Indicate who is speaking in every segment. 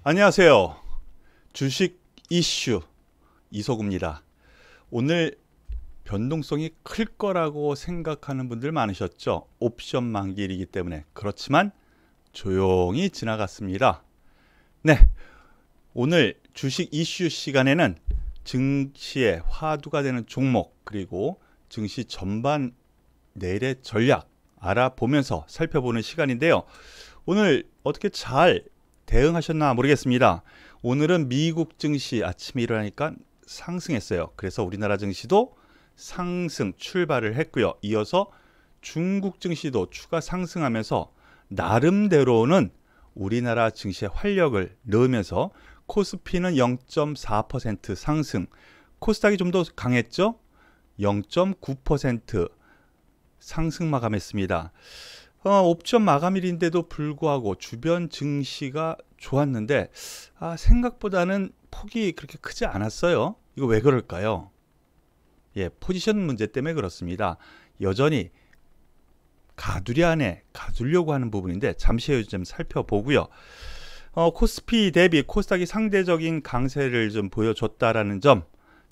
Speaker 1: 안녕하세요. 주식 이슈 이소구입니다. 오늘 변동성이 클 거라고 생각하는 분들 많으셨죠? 옵션 만기이기 때문에. 그렇지만 조용히 지나갔습니다. 네, 오늘 주식 이슈 시간에는 증시의 화두가 되는 종목 그리고 증시 전반 내일의 전략 알아보면서 살펴보는 시간인데요. 오늘 어떻게 잘 대응하셨나 모르겠습니다. 오늘은 미국 증시 아침에 일어나니까 상승했어요. 그래서 우리나라 증시도 상승 출발을 했고요. 이어서 중국 증시도 추가 상승하면서 나름대로는 우리나라 증시에 활력을 넣으면서 코스피는 0.4% 상승, 코스닥이 좀 더 강했죠? 0.9% 상승 마감했습니다. 옵션 마감일인데도 불구하고 주변 증시가 좋았는데 생각보다는 폭이 그렇게 크지 않았어요. 이거 왜 그럴까요? 포지션 문제 때문에 그렇습니다. 여전히 가두리 안에 가두려고 하는 부분인데 잠시 후에 좀 살펴보고요. 코스피 대비 코스닥이 상대적인 강세를 좀 보여줬다라는 점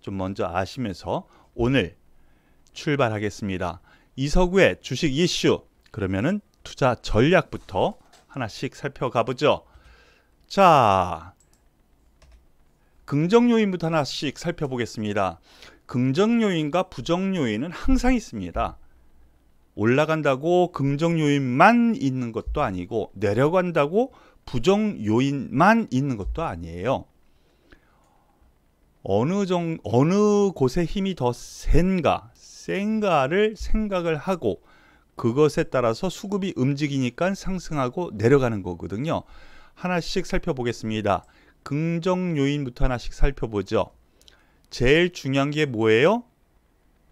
Speaker 1: 좀 먼저 아시면서 오늘 출발하겠습니다. 이서구의 주식 이슈, 그러면은 투자 전략부터 하나씩 살펴가 보죠. 자, 긍정 요인부터 하나씩 살펴보겠습니다. 긍정 요인과 부정 요인은 항상 있습니다. 올라간다고 긍정 요인만 있는 것도 아니고 내려간다고 부정 요인만 있는 것도 아니에요. 어느 곳에 힘이 더 센가를 생각을 하고 그것에 따라서 수급이 움직이니까 상승하고 내려가는 거거든요. 하나씩 살펴보겠습니다. 긍정 요인부터 하나씩 살펴보죠. 제일 중요한 게 뭐예요?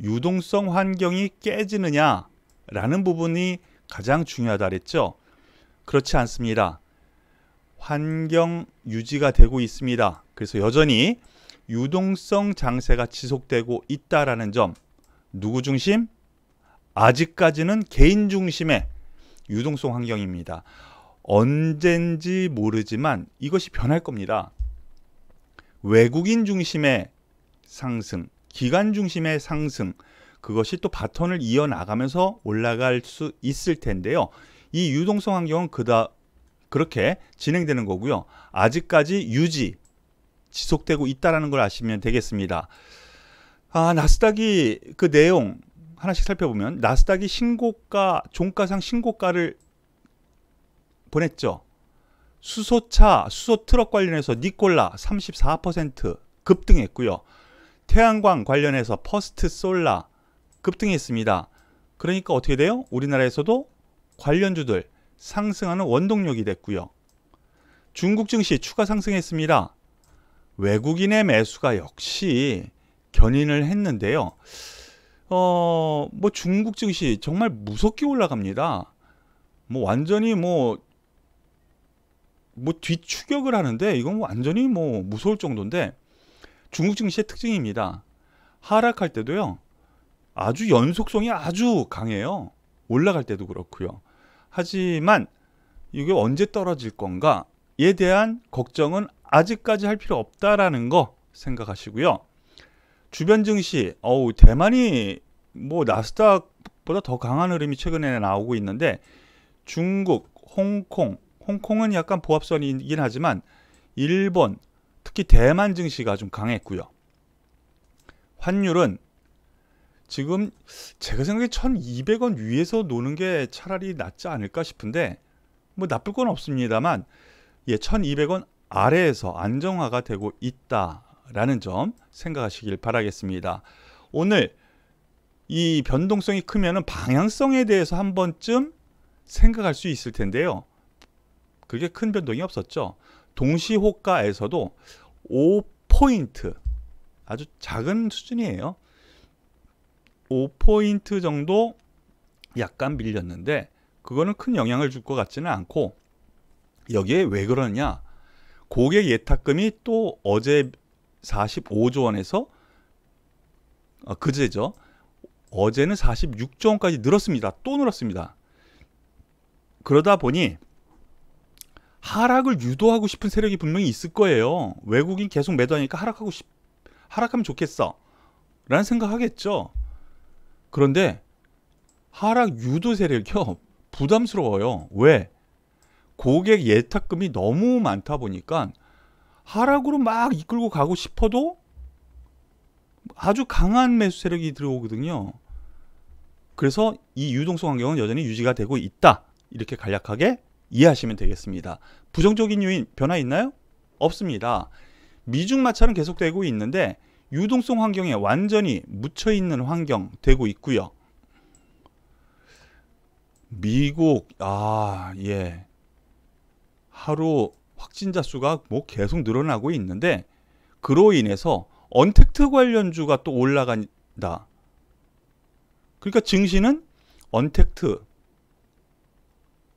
Speaker 1: 유동성 환경이 깨지느냐 라는 부분이 가장 중요하다 그랬죠. 그렇지 않습니다. 환경 유지가 되고 있습니다. 그래서 여전히 유동성 장세가 지속되고 있다라는 점. 누구 중심? 아직까지는 개인 중심의 유동성 환경입니다. 언젠지 모르지만 이것이 변할 겁니다. 외국인 중심의 상승, 기관 중심의 상승, 그것이 또 바톤을 이어나가면서 올라갈 수 있을 텐데요. 이 유동성 환경은 그렇게 진행되는 거고요. 아직까지 지속되고 있다는 걸 아시면 되겠습니다. 나스닥이 그 내용 하나씩 살펴보면 나스닥이 종가상 신고가를 보냈죠. 수소 트럭 관련해서 니콜라 34% 급등했고요. 태양광 관련해서 퍼스트 솔라 급등했습니다. 그러니까 어떻게 돼요? 우리나라에서도 관련주들 상승하는 원동력이 됐고요. 중국 증시 추가 상승했습니다. 외국인의 매수가 역시 견인을 했는데요. 중국 증시 정말 무섭게 올라갑니다. 완전히 뒤추격을 하는데 이건 완전히 무서울 정도인데 중국 증시의 특징입니다. 하락할 때도요. 아주 연속성이 아주 강해요. 올라갈 때도 그렇고요. 하지만 이게 언제 떨어질 건가에 대한 걱정은 아직까지 할 필요 없다라는 거 생각하시고요. 주변 증시, 대만이 나스닥보다 더 강한 흐름이 최근에 나오고 있는데 중국, 홍콩은 약간 보합선이긴 하지만 일본, 특히 대만 증시가 좀 강했고요. 환율은 지금 제가 생각에 1200원 위에서 노는 게 차라리 낫지 않을까 싶은데 나쁠 건 없습니다만 1200원 아래에서 안정화가 되고 있다라는 점 생각하시길 바라겠습니다. 오늘 이 변동성이 크면은 방향성에 대해서 한 번쯤 생각할 수 있을 텐데요. 그게 큰 변동이 없었죠. 동시호가에서도 5포인트 아주 작은 수준이에요. 5포인트 정도 약간 밀렸는데 그거는 큰 영향을 줄 것 같지는 않고 여기에 왜 그러냐? 고객 예탁금이 또 어제 45조 원에서 그제죠. 어제는 46조 원까지 늘었습니다. 또 늘었습니다. 그러다 보니 하락을 유도하고 싶은 세력이 분명히 있을 거예요. 외국인 계속 매도하니까 하락하면 좋겠어 라는 생각하겠죠. 그런데 하락 유도 세력이요, 부담스러워요. 왜? 고객 예탁금이 너무 많다 보니까 하락으로 막 이끌고 가고 싶어도 아주 강한 매수 세력이 들어오거든요. 그래서 이 유동성 환경은 여전히 유지가 되고 있다, 이렇게 간략하게 이해하시면 되겠습니다. 부정적인 요인 변화 있나요? 없습니다. 미중 마찰은 계속되고 있는데 유동성 환경에 완전히 묻혀있는 환경 되고 있고요. 미국 하루 확진자 수가 뭐 계속 늘어나고 있는데 그로 인해서 언택트 관련주가 또 올라간다. 그러니까 증시는 언택트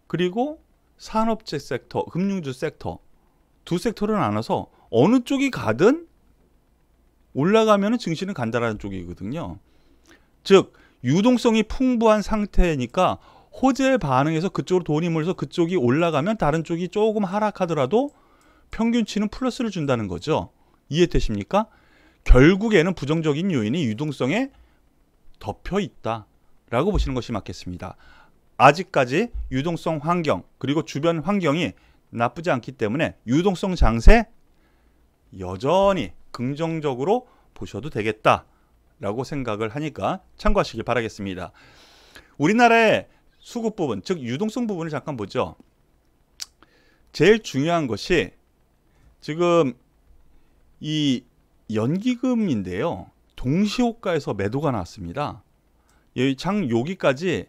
Speaker 1: 그리고 산업재 섹터, 금융주 섹터, 두 섹터를 나눠서 어느 쪽이 가든 올라가면 증시는 간다라는 쪽이거든요. 즉 유동성이 풍부한 상태니까 호재에 반응해서 그쪽으로 돈이 몰려서 그쪽이 올라가면 다른 쪽이 조금 하락하더라도 평균치는 플러스를 준다는 거죠. 이해되십니까? 결국에는 부정적인 요인이 유동성에 덮여 있다라고 보시는 것이 맞겠습니다. 아직까지 유동성 환경 그리고 주변 환경이 나쁘지 않기 때문에 유동성 장세 여전히 긍정적으로 보셔도 되겠다라고 생각을 하니까 참고하시길 바라겠습니다. 우리나라의 수급 부분, 즉 유동성 부분을 잠깐 보죠. 제일 중요한 것이 지금 이 연기금인데요. 동시호가에서 매도가 나왔습니다. 여기까지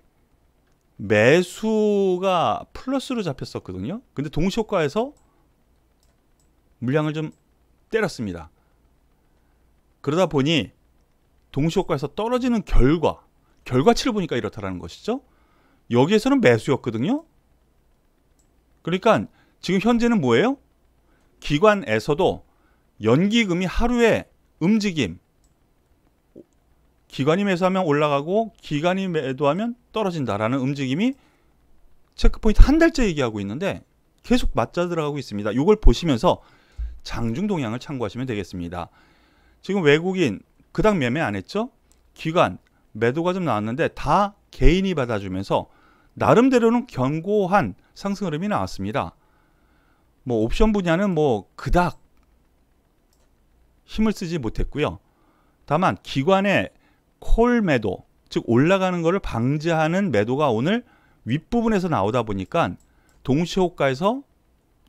Speaker 1: 매수가 플러스로 잡혔었거든요. 근데 동시호가에서 물량을 좀 때렸습니다. 그러다 보니 동시호가에서 떨어지는 결과치를 보니까 이렇다라는 것이죠. 여기에서는 매수였거든요. 그러니까 지금 현재는 뭐예요? 기관에서도 연기금이 하루에 움직임, 기관이 매수하면 올라가고 기관이 매도하면 떨어진다라는 움직임이 체크포인트 한 달째 얘기하고 있는데 계속 맞자 들어가고 있습니다. 이걸 보시면서 장중 동향을 참고하시면 되겠습니다. 지금 외국인 그닥 매매 안 했죠? 기관 매도가 좀 나왔는데 다 개인이 받아주면서 나름대로는 견고한 상승 흐름이 나왔습니다. 뭐 옵션 분야는 뭐 그닥 힘을 쓰지 못했고요. 다만 기관의 콜 매도, 즉 올라가는 것을 방지하는 매도가 오늘 윗부분에서 나오다 보니까 동시호가에서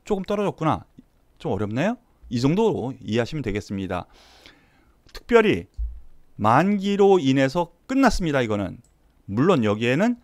Speaker 1: 조금 떨어졌구나. 좀 어렵나요? 이 정도로 이해하시면 되겠습니다. 특별히 만기로 인해서 끝났습니다. 이거는 물론 여기에는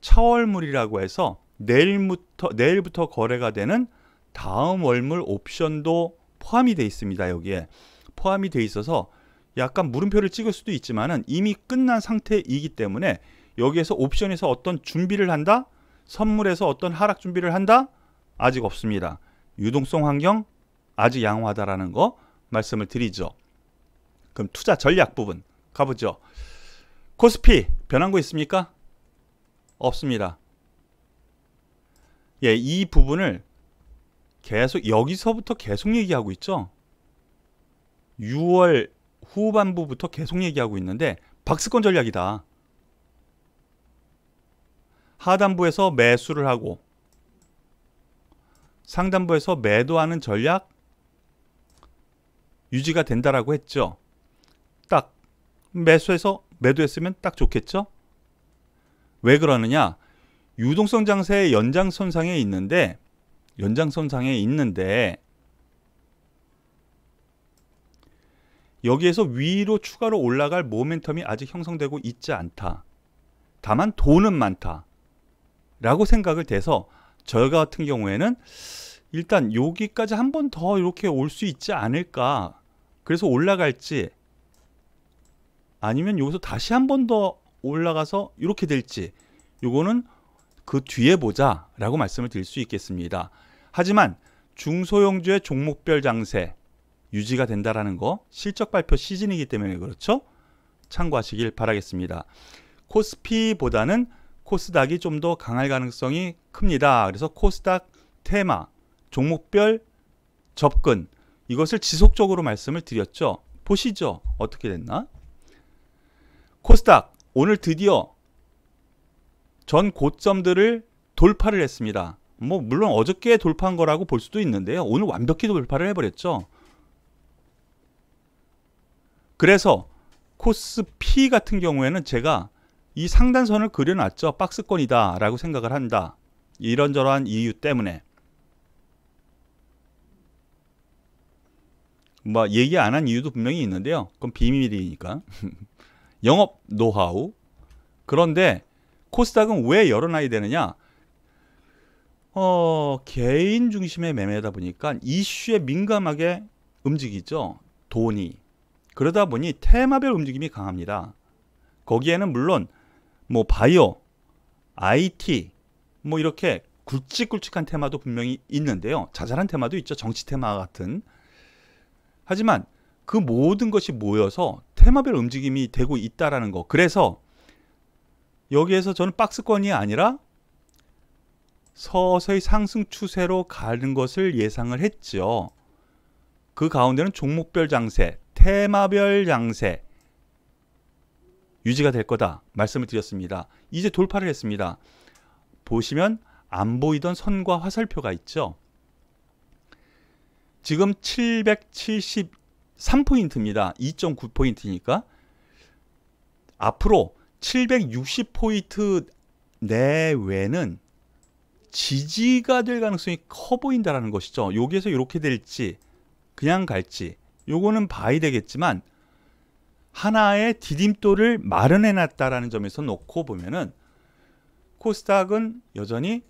Speaker 1: 차월물이라고 해서 내일부터 거래가 되는 다음 월물 옵션도 포함이 되어 있습니다. 여기에 포함이 되어 있어서 약간 물음표를 찍을 수도 있지만은 이미 끝난 상태이기 때문에 여기에서 옵션에서 어떤 준비를 한다? 선물에서 어떤 하락 준비를 한다? 아직 없습니다. 유동성 환경 아직 양호하다라는 거 말씀을 드리죠. 그럼 투자 전략 부분 가보죠. 코스피 변한 거 있습니까? 없습니다. 이 부분을 계속 여기서부터 계속 얘기하고 있죠. 6월 후반부부터 계속 얘기하고 있는데 박스권 전략이다. 하단부에서 매수를 하고 상단부에서 매도하는 전략 유지가 된다라고 했죠. 딱 매도했으면 딱 좋겠죠. 왜 그러느냐? 유동성 장세의 연장선상에 있는데 여기에서 위로 추가로 올라갈 모멘텀이 아직 형성되고 있지 않다. 다만 돈은 많다 라고 생각을 돼서 저 같은 경우에는 일단 여기까지 한 번 더 이렇게 올 수 있지 않을까. 그래서 올라갈지 아니면 여기서 다시 한 번 더 올라가서 이렇게 될지 요거는 그 뒤에 보자 라고 말씀을 드릴 수 있겠습니다. 하지만 중소형주의 종목별 장세 유지가 된다라는 거 실적 발표 시즌이기 때문에 그렇죠. 참고하시길 바라겠습니다. 코스피보다는 코스닥이 좀 더 강할 가능성이 큽니다. 그래서 코스닥 테마 종목별 접근, 이것을 지속적으로 말씀을 드렸죠. 보시죠. 어떻게 됐나? 코스닥 오늘 드디어 전 고점들을 돌파를 했습니다. 뭐 물론 어저께 돌파한 거라고 볼 수도 있는데요. 오늘 완벽히 돌파를 해버렸죠. 그래서 코스피 같은 경우에는 제가 이 상단선을 그려놨죠. 박스권이다 라고 생각을 한다. 이런저러한 이유 때문에. 뭐 얘기 안 한 이유도 분명히 있는데요. 그건 비밀이니까. 영업 노하우. 그런데 코스닥은 왜 열어놔야 되느냐? 개인 중심의 매매다 보니까 이슈에 민감하게 움직이죠. 돈이. 그러다 보니 테마별 움직임이 강합니다. 거기에는 물론 뭐 바이오, IT 뭐 이렇게 굵직굵직한 테마도 분명히 있는데요. 자잘한 테마도 있죠. 정치 테마 같은. 하지만 그 모든 것이 모여서 테마별 움직임이 되고 있다라는 거. 그래서 여기에서 저는 박스권이 아니라 서서히 상승 추세로 가는 것을 예상을 했죠. 그 가운데는 종목별 장세, 테마별 장세 유지가 될 거다 말씀을 드렸습니다. 이제 돌파를 했습니다. 보시면 안 보이던 선과 화살표가 있죠. 지금 773포인트입니다. 2.9포인트니까 앞으로 760포인트 내외는 지지가 될 가능성이 커 보인다는 것이죠. 여기에서 이렇게 될지 그냥 갈지 요거는 봐야 되겠지만 하나의 디딤돌을 마련해 놨다라는 점에서 놓고 보면은 코스닥은 여전히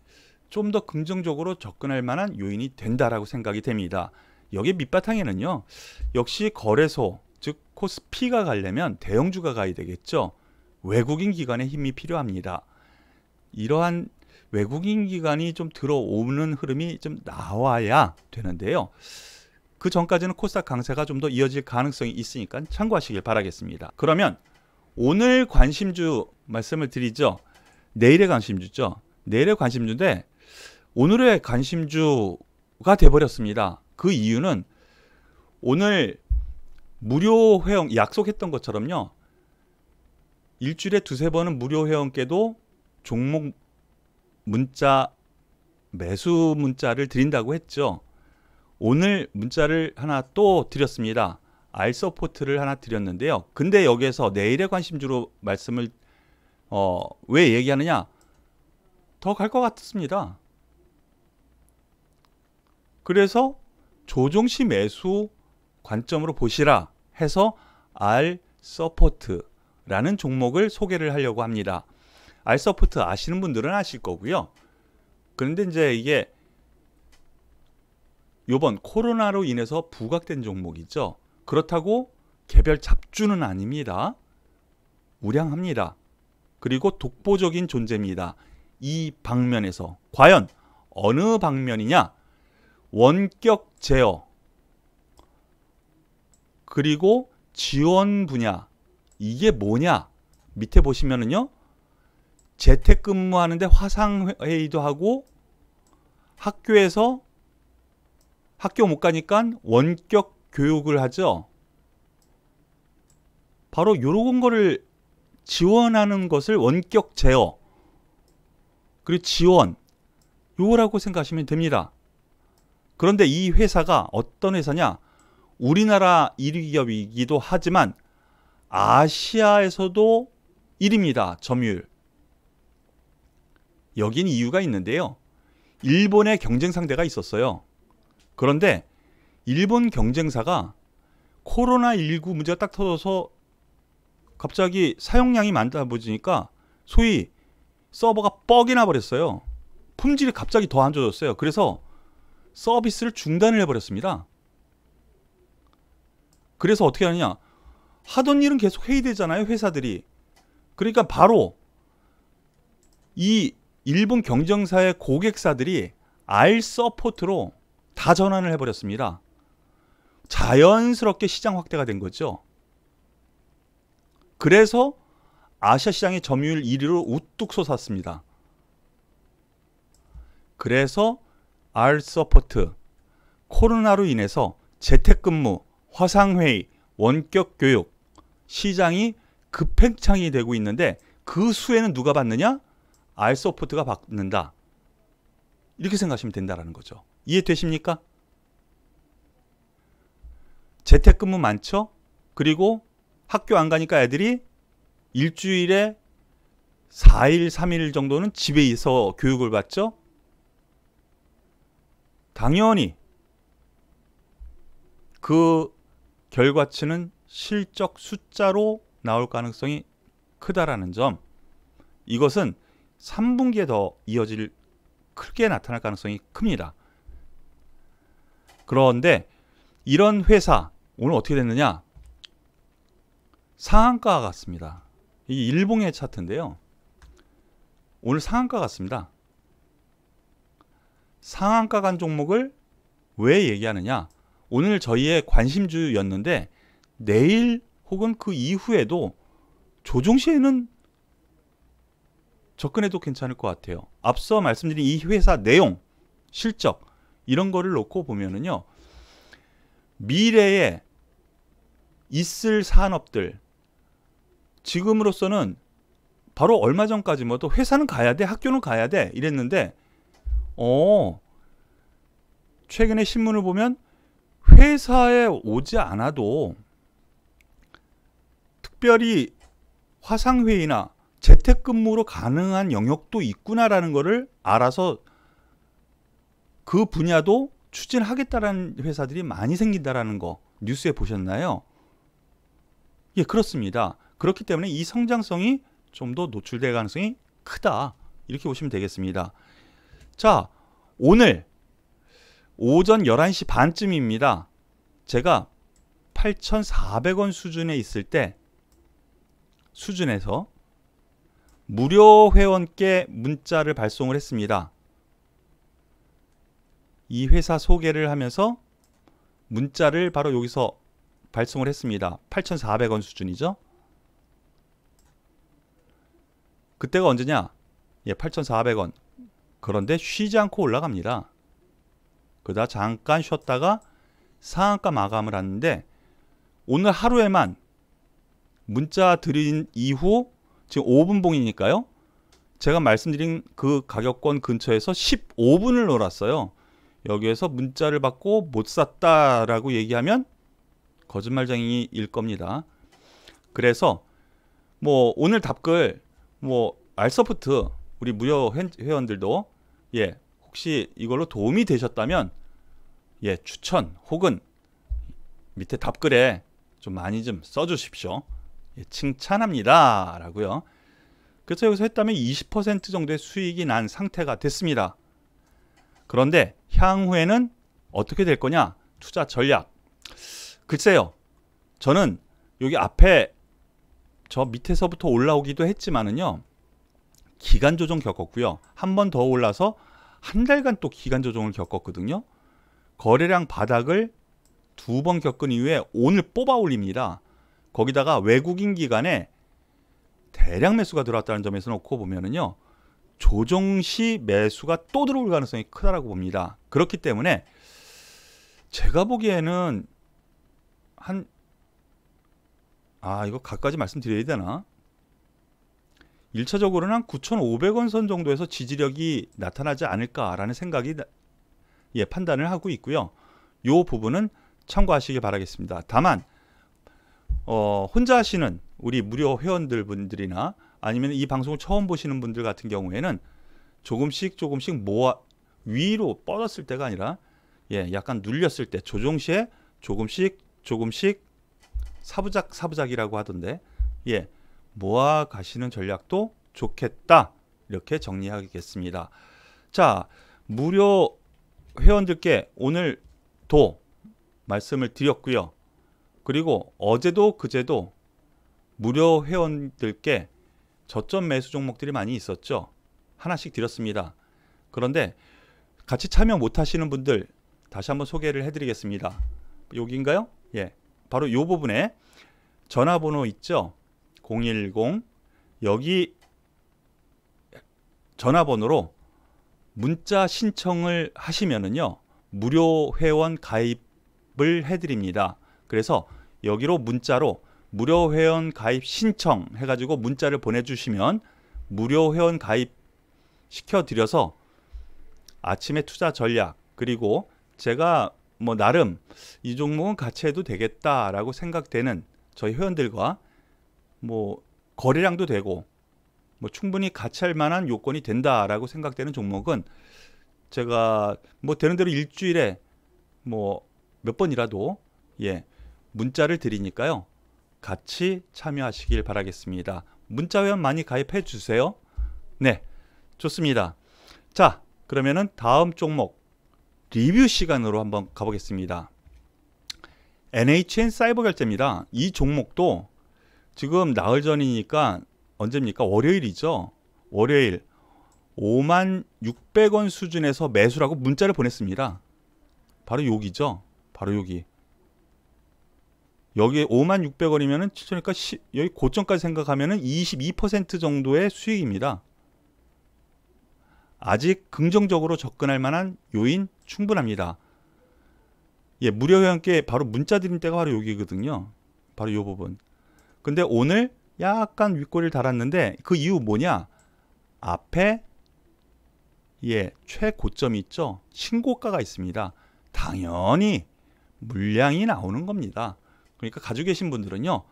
Speaker 1: 좀 더 긍정적으로 접근할 만한 요인이 된다라고 생각이 됩니다. 여기 밑바탕에는요. 역시 거래소 즉 코스피가 가려면 대형주가 가야 되겠죠. 외국인 기관의 힘이 필요합니다. 이러한 외국인 기관이 좀 들어오는 흐름이 좀 나와야 되는데요. 그 전까지는 코스닥 강세가 좀 더 이어질 가능성이 있으니까 참고하시길 바라겠습니다. 그러면 오늘 관심주 말씀을 드리죠. 내일의 관심주죠. 내일의 관심주인데 오늘의 관심주가 돼버렸습니다. 그 이유는 오늘 무료 회원 약속했던 것처럼요. 일주일에 두세 번은 무료 회원께도 종목 문자 매수 문자를 드린다고 했죠. 오늘 문자를 하나 또 드렸습니다. 알서포트를 하나 드렸는데요. 근데 여기에서 내일의 관심주로 말씀을 왜 얘기하느냐? 더 갈 것 같습니다. 그래서 조정시 매수 관점으로 보시라 해서 알서포트라는 종목을 소개를 하려고 합니다. 알서포트 아시는 분들은 아실 거고요. 그런데 이제 이게 요번 코로나로 인해서 부각된 종목이죠. 그렇다고 개별 잡주는 아닙니다. 우량합니다. 그리고 독보적인 존재입니다. 이 방면에서 과연 어느 방면이냐? 원격 제어 그리고 지원 분야 이게 뭐냐? 밑에 보시면은요. 재택근무하는데 화상회의도 하고 학교에서 학교 못 가니까 원격 교육을 하죠. 바로 이런 거를 지원하는 것을 원격 제어 그리고 지원 요거라고 생각하시면 됩니다. 그런데 이 회사가 어떤 회사냐? 우리나라 1위 기업이기도 하지만 아시아에서도 1위입니다. 점유율. 여긴 이유가 있는데요. 일본의 경쟁 상대가 있었어요. 그런데 일본 경쟁사가 코로나19 문제가 딱 터져서 갑자기 사용량이 많다 보니까 소위 서버가 뻑이 나버렸어요. 품질이 갑자기 더 안 좋아졌어요. 그래서 서비스를 중단을 해버렸습니다. 그래서 어떻게 하느냐? 하던 일은 계속 회의되잖아요. 회사들이. 그러니까 바로 이 일본 경쟁사의 고객사들이 알서포트로 다 전환을 해버렸습니다. 자연스럽게 시장 확대가 된 거죠. 그래서 아시아 시장의 점유율 1위로 우뚝 솟았습니다. 그래서 R서포트, 코로나로 인해서 재택근무, 화상회의, 원격교육, 시장이 급팽창이 되고 있는데 그 수혜는 누가 받느냐? R서포트가 받는다. 이렇게 생각하시면 된다는 거죠. 이해되십니까? 재택근무 많죠? 그리고 학교 안 가니까 애들이 일주일에 4일, 3일 정도는 집에서 교육을 받죠? 당연히 그 결과치는 실적 숫자로 나올 가능성이 크다라는 점, 이것은 3분기에 더 이어질 크게 나타날 가능성이 큽니다. 그런데 이런 회사 오늘 어떻게 됐느냐? 상한가 같습니다. 이 일봉의 차트인데요. 오늘 상한가 같습니다. 상한가 간 종목을 왜 얘기하느냐? 오늘 저희의 관심주였는데 내일 혹은 그 이후에도 조정 시에는 접근해도 괜찮을 것 같아요. 앞서 말씀드린 이 회사 내용, 실적 이런 거를 놓고 보면은요. 미래에 있을 산업들, 지금으로서는 바로 얼마 전까지만 해도 회사는 가야 돼, 학교는 가야 돼 이랬는데 최근에 신문을 보면 회사에 오지 않아도 특별히 화상회의나 재택근무로 가능한 영역도 있구나라는 것을 알아서 그 분야도 추진하겠다라는 회사들이 많이 생긴다라는 거 뉴스에 보셨나요? 예, 그렇습니다. 그렇기 때문에 이 성장성이 좀 더 노출될 가능성이 크다. 이렇게 보시면 되겠습니다. 자, 오늘 오전 11시 반쯤입니다. 제가 8,400원 수준에 있을 때 수준에서 무료 회원께 문자를 발송을 했습니다. 이 회사 소개를 하면서 문자를 바로 여기서 발송을 했습니다. 8,400원 수준이죠. 그때가 언제냐? 예, 8,400원. 그런데 쉬지 않고 올라갑니다. 그러다 잠깐 쉬었다가 상한가 마감을 하는데 오늘 하루에만 문자 드린 이후 지금 5분 봉이니까요. 제가 말씀드린 그 가격권 근처에서 15분을 놀았어요. 여기에서 문자를 받고 못 샀다라고 얘기하면 거짓말쟁이일 겁니다. 그래서 뭐 오늘 답글 뭐 R서포트 우리 무료 회원들도 예 혹시 이걸로 도움이 되셨다면 예 추천 혹은 밑에 답글에 좀 많이 좀 써주십시오. 예, 칭찬합니다 라고요. 그래서 여기서 했다면 20% 정도의 수익이 난 상태가 됐습니다. 그런데 향후에는 어떻게 될 거냐? 투자 전략. 글쎄요. 저는 여기 앞에 저 밑에서부터 올라오기도 했지만은요. 기간 조정 겪었고요. 한 번 더 올라서 한 달간 또 기간 조정을 겪었거든요. 거래량 바닥을 2번 겪은 이후에 오늘 뽑아 올립니다. 거기다가 외국인 기관에 대량 매수가 들어왔다는 점에서 놓고 보면은요. 조정 시 매수가 또 들어올 가능성이 크다라고 봅니다. 그렇기 때문에 제가 보기에는 이거 각까지 말씀드려야 되나? 1차적으로는 한 9,500원 선 정도에서 지지력이 나타나지 않을까라는 생각이 판단을 하고 있고요. 이 부분은 참고하시길 바라겠습니다. 다만 혼자 하시는 우리 무료 회원들 분들이나 아니면 이 방송을 처음 보시는 분들 같은 경우에는 조금씩 모아 위로 뻗었을 때가 아니라 약간 눌렸을 때 조정 시에 조금씩 사부작이라고 하던데 모아 가시는 전략도 좋겠다. 이렇게 정리하겠습니다. 자, 무료 회원들께 오늘도 말씀을 드렸고요. 그리고 어제도 그제도 무료 회원들께 저점 매수 종목들이 많이 있었죠. 하나씩 드렸습니다. 그런데 같이 참여 못 하시는 분들 다시 한번 소개를 해드리겠습니다. 여기인가요? 예, 바로 이 부분에 전화번호 있죠. 010 여기 전화번호로 문자 신청을 하시면은요, 무료 회원 가입을 해드립니다. 그래서 여기로 문자로 무료 회원 가입 신청 해가지고 문자를 보내주시면 무료 회원 가입 시켜드려서 아침에 투자 전략, 그리고 제가 뭐 나름 이 종목은 같이 해도 되겠다라고 생각되는 저희 회원들과 뭐 거래량도 되고 뭐 충분히 같이 할 만한 요건이 된다라고 생각되는 종목은 제가 뭐 되는 대로 일주일에 뭐 몇 번이라도 문자를 드리니까요, 같이 참여하시길 바라겠습니다. 문자 회원 많이 가입해 주세요. 네, 좋습니다. 자, 그러면은 다음 종목 리뷰 시간으로 한번 가보겠습니다. NHN 사이버 결제입니다. 이 종목도 지금 나흘 전이니까 언제입니까? 월요일이죠. 월요일 56,600원 수준에서 매수라고 문자를 보냈습니다. 바로 여기죠. 바로 여기. 여기 56,600원이면은 그러니까 여기 고점까지 생각하면은 22% 정도의 수익입니다. 아직 긍정적으로 접근할 만한 요인 충분합니다. 무료 회원께 바로 문자 드린 때가 바로 여기거든요. 바로 이 부분. 근데 오늘 약간 윗꼬리를 달았는데 그 이유 뭐냐? 앞에 최고점이 있죠. 신고가가 있습니다. 당연히 물량이 나오는 겁니다. 그러니까 가지고 계신 분들은요,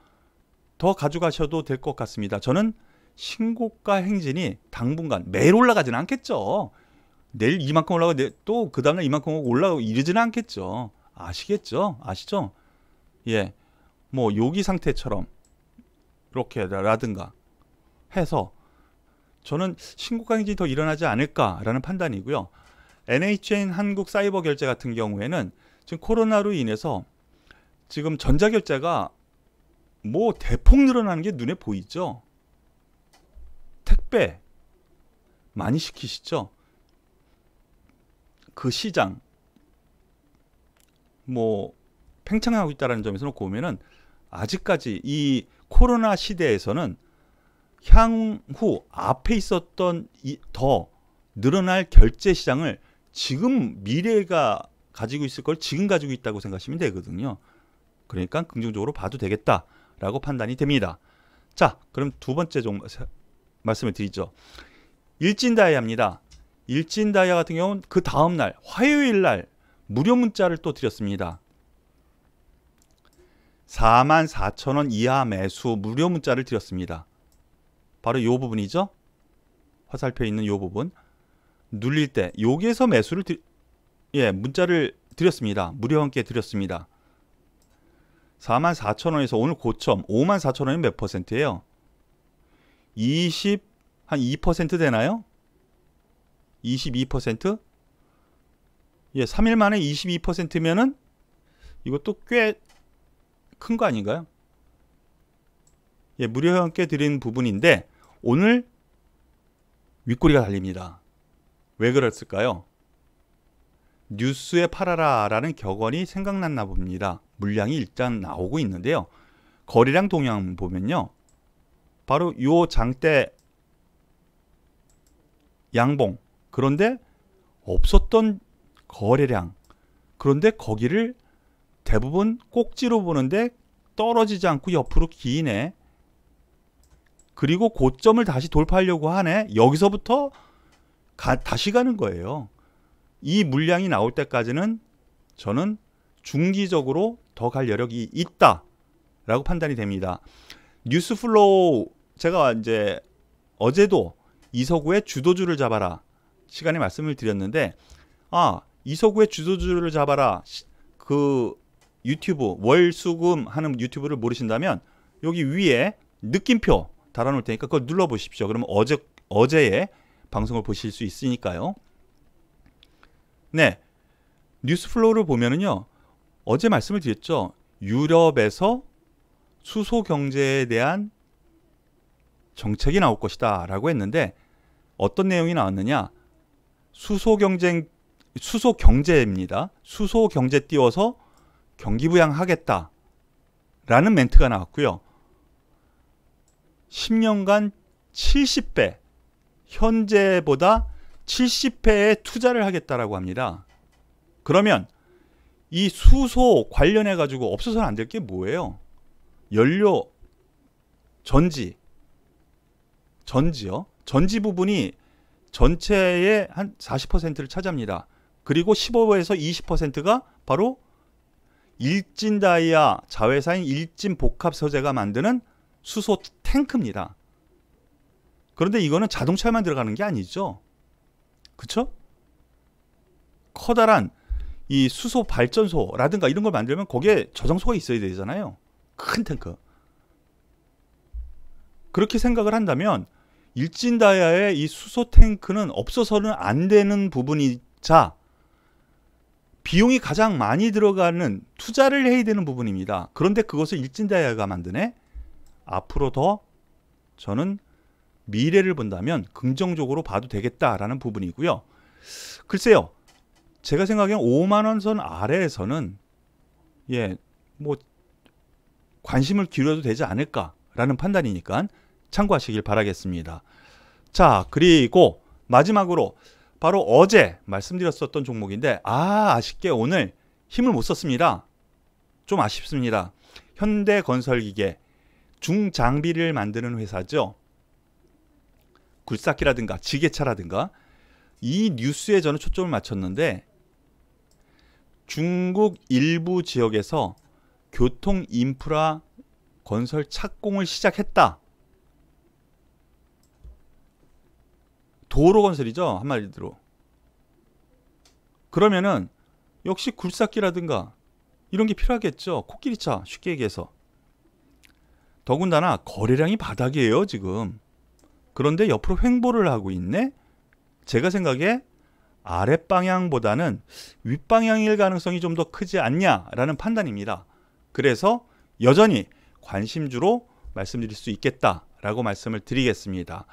Speaker 1: 더 가져가셔도 될 것 같습니다. 저는 신고가 행진이 당분간 매일 올라가지는 않겠죠. 내일 이만큼 올라가고 또 그 다음날 이만큼 올라가고 이러지는 않겠죠. 아시겠죠? 아시죠? 뭐 여기 상태처럼 이렇게 라든가 해서 저는 신고가 행진이 더 일어나지 않을까라는 판단이고요. NHN 한국 사이버 결제 같은 경우에는 지금 코로나로 인해서 지금 전자결제가 뭐 대폭 늘어나는 게 눈에 보이죠. 택배 많이 시키시죠. 그 시장 뭐 팽창하고 있다는 점에서 놓고 보면은 아직까지 이 코로나 시대에서는 향후 앞에 있었던 더 늘어날 결제 시장을 지금 미래가 가지고 있을 걸 지금 가지고 있다고 생각하시면 되거든요. 그러니까 긍정적으로 봐도 되겠다라고 판단이 됩니다. 자, 그럼 두 번째 말씀을 드리죠. 일진다이아입니다. 일진다이아 같은 경우는 그 다음날 화요일 날 무료 문자를 또 드렸습니다. 44,000원 이하 매수 무료 문자를 드렸습니다. 바로 이 부분이죠. 화살표 있는 이 부분. 눌릴 때 여기에서 매수를 문자를 드렸습니다. 무료 함께 드렸습니다. 44,000원에서 오늘 고점 54,000원이 몇 퍼센트예요? 한 2% 되나요? 22%? 3일 만에 22%면은 이것도 꽤 큰 거 아닌가요? 무료 함께 드린 부분인데 오늘 윗꼬리가 달립니다. 왜 그랬을까요? 뉴스에 팔아라 라는 격언이 생각났나 봅니다. 물량이 일단 나오고 있는데요. 거래량 동향 보면요. 바로 요 장대 양봉. 그런데 없었던 거래량. 그런데 거기를 대부분 꼭지로 보는데 떨어지지 않고 옆으로 기네. 그리고 고점을 다시 돌파하려고 하네. 여기서부터 다시 가는 거예요. 이 물량이 나올 때까지는 저는 중기적으로 더 갈 여력이 있다라고 판단이 됩니다. 뉴스 플로우 제가 이제 어제도 이서구의 주도주를 잡아라 시간에 말씀을 드렸는데 이서구의 주도주를 잡아라 그 유튜브 월수금 하는 유튜브를 모르신다면 여기 위에 느낌표 달아놓을 테니까 그걸 눌러보십시오. 그러면 어제의 방송을 보실 수 있으니까요. 네, 뉴스 플로우를 보면은요. 어제 말씀을 드렸죠. 유럽에서 수소 경제에 대한 정책이 나올 것이다 라고 했는데 어떤 내용이 나왔느냐. 수소 경제입니다. 수소 경제 띄워서 경기 부양하겠다 라는 멘트가 나왔고요. 10년간 70배 현재보다 70회에 투자를 하겠다라고 합니다. 그러면 이 수소 관련해 가지고 없어서는 안 될 게 뭐예요? 연료 전지요. 전지 부분이 전체의 한 40%를 차지합니다. 그리고 15에서 20%가 바로 일진다이아 자회사인 일진복합서재가 만드는 수소 탱크입니다. 그런데 이거는 자동차에만 들어가는 게 아니죠. 그쵸? 커다란 이 수소 발전소라든가 이런 걸 만들면 거기에 저장소가 있어야 되잖아요. 큰 탱크. 그렇게 생각을 한다면 일진다이아의 이 수소 탱크는 없어서는 안 되는 부분이자 비용이 가장 많이 들어가는 투자를 해야 되는 부분입니다. 그런데 그것을 일진다이아가 만드네. 앞으로 더 저는 미래를 본다면 긍정적으로 봐도 되겠다라는 부분이고요. 글쎄요. 제가 생각엔 5만 원 선 아래에서는 뭐 관심을 기울여도 되지 않을까라는 판단이니까 참고하시길 바라겠습니다. 자, 그리고 마지막으로 바로 어제 말씀드렸었던 종목인데 아쉽게 오늘 힘을 못 썼습니다. 좀 아쉽습니다. 현대건설기계 중장비를 만드는 회사죠. 굴삭기라든가 지게차라든가 이 뉴스에 저는 초점을 맞췄는데 중국 일부 지역에서 교통 인프라 건설 착공을 시작했다. 도로 건설이죠. 한마디로. 그러면은 역시 굴삭기라든가 이런 게 필요하겠죠. 코끼리차 쉽게 얘기해서. 더군다나 거래량이 바닥이에요 지금. 그런데 옆으로 횡보를 하고 있네. 제가 생각에 아랫방향보다는 윗방향일 가능성이 좀 더 크지 않냐라는 판단입니다. 그래서 여전히 관심주로 말씀드릴 수 있겠다라고 말씀을 드리겠습니다.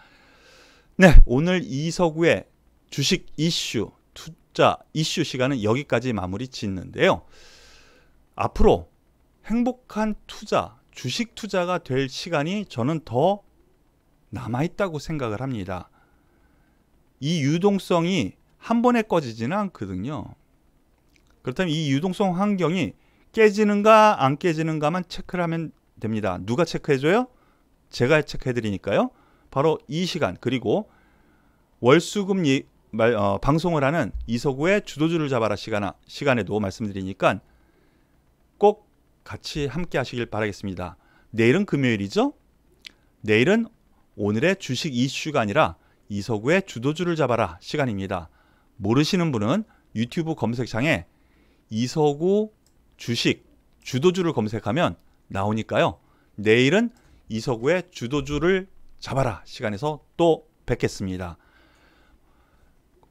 Speaker 1: 네, 오늘 이서구의 주식 이슈, 투자 이슈 시간은 여기까지 마무리 짓는데요. 앞으로 행복한 투자, 주식 투자가 될 시간이 저는 더 남아있다고 생각을 합니다. 이 유동성이 한 번에 꺼지지는 않거든요. 그렇다면 이 유동성 환경이 깨지는가 안 깨지는가만 체크를 하면 됩니다. 누가 체크해줘요? 제가 체크해드리니까요. 바로 이 시간 그리고 월수금 방송을 하는 이서구의 주도주를 잡아라 시간에도 말씀드리니까 꼭 같이 함께 하시길 바라겠습니다. 내일은 금요일이죠? 내일은 오늘의 주식 이슈가 아니라 이서구의 주도주를 잡아라 시간입니다. 모르시는 분은 유튜브 검색창에 이서구 주식 주도주를 검색하면 나오니까요. 내일은 이서구의 주도주를 잡아라 시간에서 또 뵙겠습니다.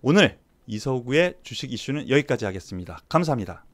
Speaker 1: 오늘 이서구의 주식 이슈는 여기까지 하겠습니다. 감사합니다.